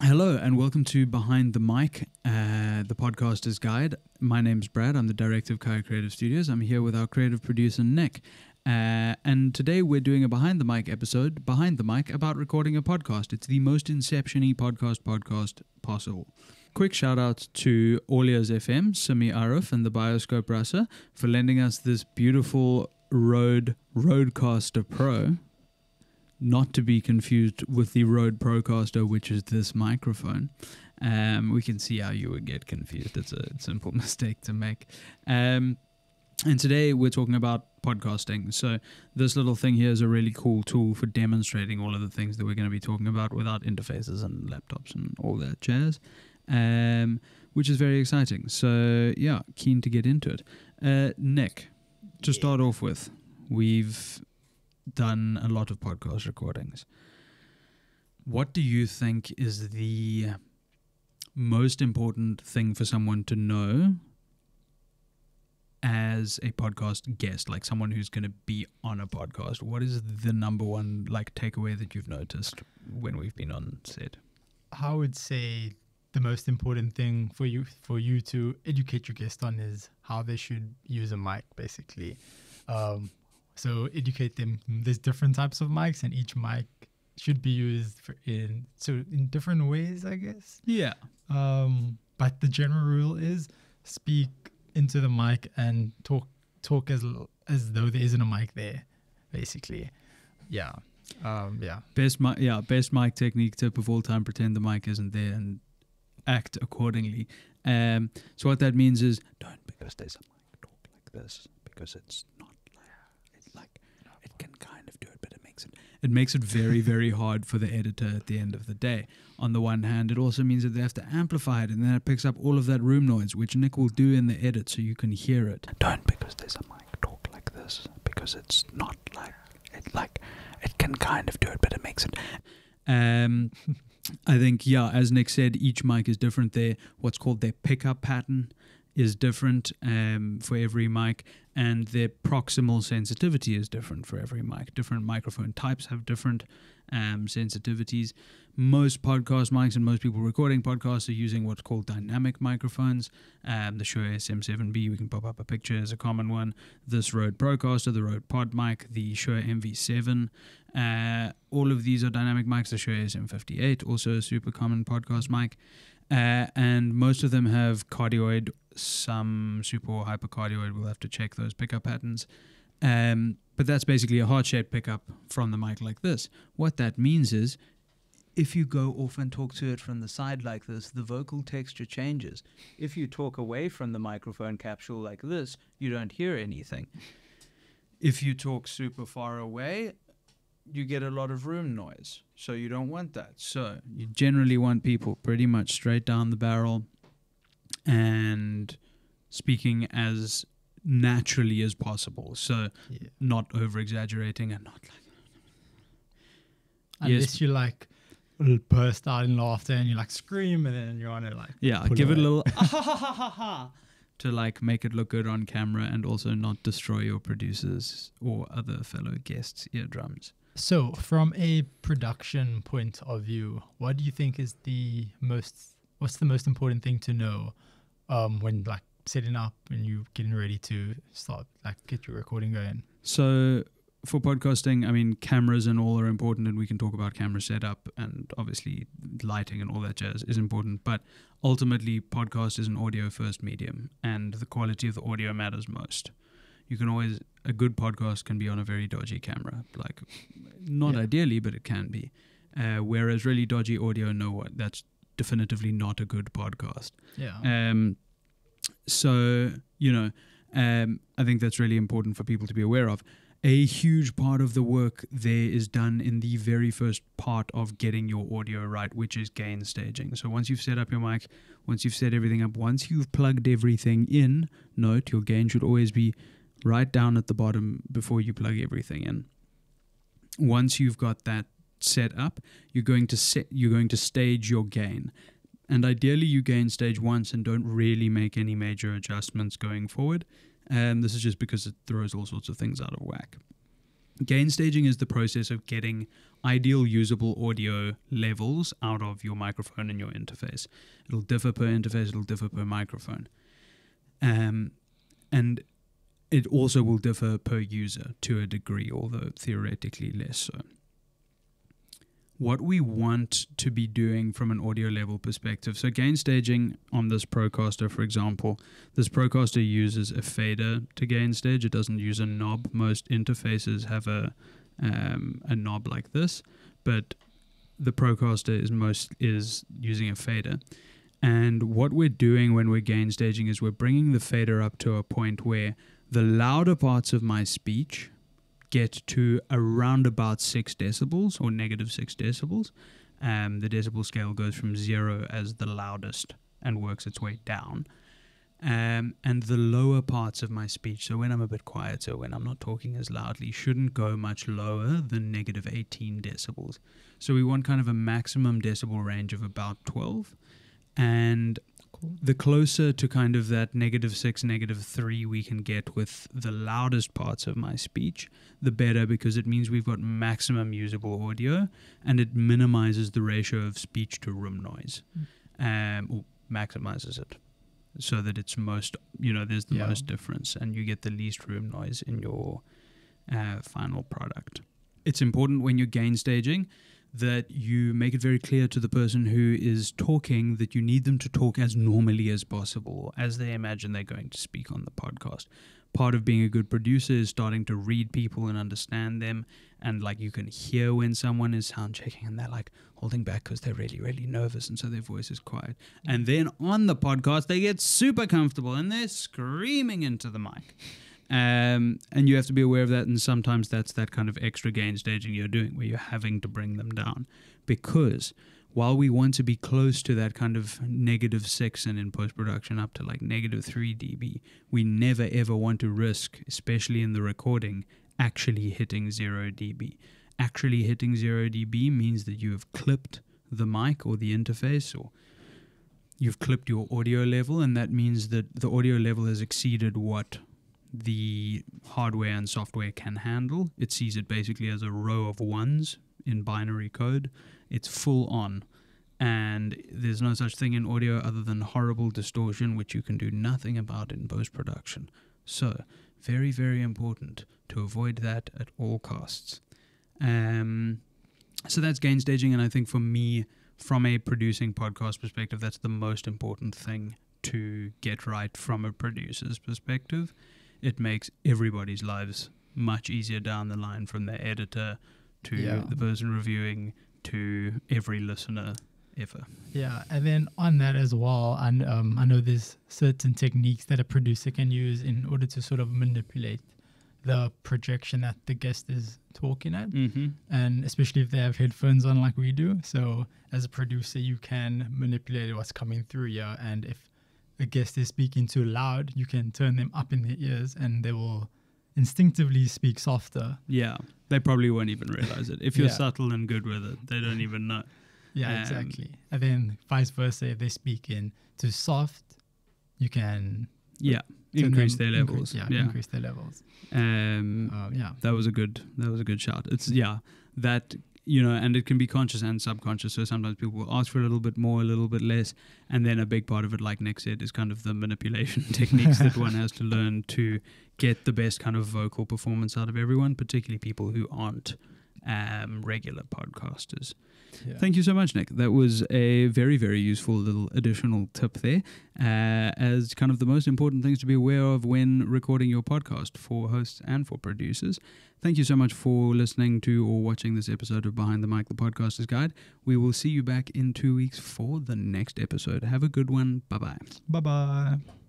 Hello and welcome to Behind the Mic, the podcaster's guide. My name's Brad. I'm the director of CAYA Creative Studios. I'm here with our creative producer, Nick. And today we're doing a Behind the Mic episode, Behind the Mic, about recording a podcast. It's the most inception-y podcast possible. Quick shout out to Aulias FM, Simi Arif, and the Bioscope Rasa for lending us this beautiful Rodecaster Pro. Not to be confused with the Rode Procaster, which is this microphone. We can see how you would get confused. It's a simple mistake to make. And today we're talking about podcasting. So this little thing here is a really cool tool for demonstrating all of the things that we're going to be talking about without interfaces and laptops and all that jazz, which is very exciting. So yeah, keen to get into it. Nick, to start off with, we've done a lot of podcast recordings. What do you think is the most important thing for someone to know as a podcast guest, like someone who's going to be on a podcast? What is the number one takeaway that you've noticed when we've been on set? I would say the most important thing for you to educate your guest on is how they should use a mic, basically. So educate them. There's different types of mics, and each mic should be used in different ways, I guess. Yeah. But the general rule is speak into the mic and talk as though there isn't a mic there, basically. Yeah. Best mic technique tip of all time: pretend the mic isn't there and act accordingly. So what that means is don't, because there's a mic, talk like this, because it's not. It can kind of do it, but it makes it very, very hard for the editor at the end of the day. On the one hand, it also means that they have to amplify it, and then it picks up all of that room noise, which Nick will do in the edit so you can hear it. Don't, because there's a mic, talk like this, because it's not it can kind of do it, but it makes it. I think, as Nick said, each mic is different. What's called their pickup pattern is different for every mic, and their proximal sensitivity is different for every mic. Different microphone types have different sensitivities. Most podcast mics and most people recording podcasts are using what's called dynamic microphones. The Shure SM7B, we can pop up a picture, is a common one. This Rode Procaster, the Rode Pod mic, the Shure MV7. All of these are dynamic mics. The Shure SM58, also a super common podcast mic. And most of them have cardioid, some super or hypercardioid. We'll have to check those pickup patterns. But that's basically a heart-shaped pickup from the mic like this. What that means is if you go off and talk to it from the side like this, the vocal texture changes. If you talk away from the microphone capsule like this, you don't hear anything. If you talk super far away, you get a lot of room noise. So you don't want that. So you generally want people pretty much straight down the barrel and speaking as naturally as possible. So not over-exaggerating and not unless you burst out in laughter and you scream and then you want to give it a little to make it look good on camera and also not destroy your producers or other fellow guests' eardrums. So from a production point of view, what do you think is what's the most important thing to know when setting up and you getting ready to start get your recording going? So for podcasting, cameras and all are important, and we can talk about camera setup, and obviously lighting and all that jazz is important, but ultimately podcast is an audio first medium, and the quality of the audio matters most. A good podcast can be on a very dodgy camera, not ideally, but it can be. Whereas really dodgy audio, that's definitively not a good podcast. Yeah. So, I think that's really important for people to be aware of. A huge part of the work there is done in the very first part of getting your audio right, which is gain staging. So once you've set up your mic, once you've set everything up, once you've plugged everything in, note your gain should always be right down at the bottom before you plug everything in. Once you've got that set up, you're going to stage your gain. And ideally you gain stage once and don't really make any major adjustments going forward. This is just because it throws all sorts of things out of whack. Gainstaging is the process of getting ideal usable audio levels out of your microphone and your interface. It'll differ per interface, it'll differ per microphone. And it also will differ per user to a degree, although theoretically less so. What we want to be doing from an audio level perspective. So gainstaging on this Procaster, for example, this Procaster uses a fader to gainstage. It doesn't use a knob. Most interfaces have a knob like this, but the Procaster is using a fader. And what we're doing when we're gainstaging is we're bringing the fader up to a point where the louder parts of my speech get to around about 6 decibels or negative 6 decibels. The decibel scale goes from 0 as the loudest and works its way down. And the lower parts of my speech, so when I'm a bit quieter, when I'm not talking as loudly, shouldn't go much lower than negative 18 decibels. So we want kind of a maximum decibel range of about 12. And the closer to kind of that negative 6, negative 3 we can get with the loudest parts of my speech, the better, because it means we've got maximum usable audio and it minimizes the ratio of speech to room noise, or maximizes it so that it's most, there's the most difference and you get the least room noise in your final product. It's important when you're gainstaging that you make it very clear to the person who is talking that you need them to talk as normally as possible, as they imagine they're going to speak on the podcast. Part of being a good producer is starting to read people and understand them, and like you can hear when someone is sound checking and they're like holding back because they're really, really nervous, and so their voice is quiet. And then on the podcast, they get super comfortable and they're screaming into the mic. And you have to be aware of that, and sometimes that's that kind of extra gainstaging you're doing where you're having to bring them down, because while we want to be close to that kind of negative 6 and in post-production up to like negative 3 dB, we never ever want to risk, especially in the recording, actually hitting 0 dB. Actually hitting 0 dB means that you have clipped the mic or the interface, or you've clipped your audio level, and that means that the audio level has exceeded what the hardware and software can handle. It sees it basically as a row of ones in binary code. It's full on, and there's no such thing in audio other than horrible distortion, which you can do nothing about in post-production. So very, very important to avoid that at all costs. So that's gainstaging, and I think for me, from a producing podcast perspective, that's the most important thing to get right from a producer's perspective. It makes everybody's lives much easier down the line, from the editor to the person reviewing to every listener ever. Yeah, and then on that as well, and I know there's certain techniques that a producer can use in order to sort of manipulate the projection that the guest is talking at, and especially if they have headphones on like we do. So as a producer, you can manipulate what's coming through here, and if a guest is speaking too loud, you can turn them up in their ears and they will instinctively speak softer. Yeah, they probably won't even realize it. If you're subtle and good with it, they don't even know. Yeah, exactly. And then vice versa, if they speak in too soft, you can increase their levels. Increase their levels. That was a good shout. It's that, and it can be conscious and subconscious. So sometimes people will ask for a little bit more, a little bit less, and then a big part of it, like Nick said, is kind of the manipulation techniques that one has to learn to get the best kind of vocal performance out of everyone, particularly people who aren't regular podcasters. Yeah. Thank you so much, Nick. That was a very, very useful little additional tip there, as kind of the most important things to be aware of when recording your podcast for hosts and for producers. Thank you so much for listening to or watching this episode of Behind the Mic, the Podcaster's Guide. We will see you back in 2 weeks for the next episode. Have a good one. Bye-bye. Bye-bye.